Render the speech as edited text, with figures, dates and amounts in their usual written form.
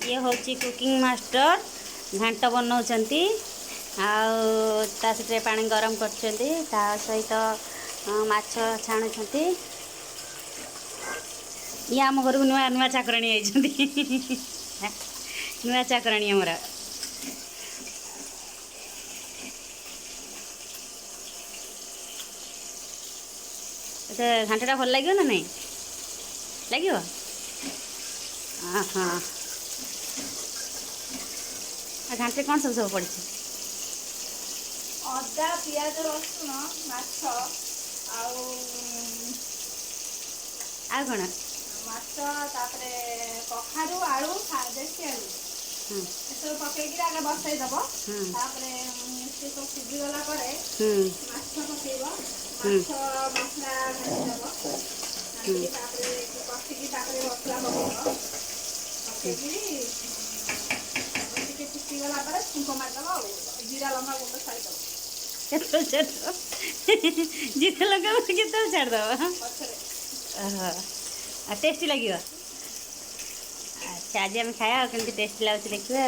ये हूँ cooking master घांट बनाऊँच ता सहित पानी गरम कर सहित माछ छाणुं ये आम घर को नुआ नुआ चाकराणी आई नुआ चाकराणी आमर घांटा भल लगे ना नहीं लगे हाँ घाटे कौन सब सब पड़ी अदा पियाज रसुण माछ आ कौन माछ तापरे कखारू आलू देसी आलू सब पकईकि आगे बसईदेव तापरे से सब सिझीगला माछ पकईब माछ मसला घाटीदेव घाटी तापरे कषिकी तापरे मसला पकईब पकईकि ଟିକେ ଫୁଟିଗଲା ପରେ ଛୁଙ୍କ ମାରିଦେବ ଆଉ ଜିରା ଲଙ୍କା ଗୁଣ୍ଡ ଛାଡ଼ିଦେବ କେତେବେଳେ ଛାଡ଼ିଦେବ ଜିରା ଲଙ୍କା ଗୁଣ୍ଡ କେତେବେଳେ ଛାଡ଼ିଦେବ ପଛରେ ଟେଷ୍ଟି ଲାଗିବ। ଆଚ୍ଛା ଆଜି ଆମେ ଖାଇବା କେମିତି ଟେଷ୍ଟି ଲାଗୁଛି ଦେଖିବା।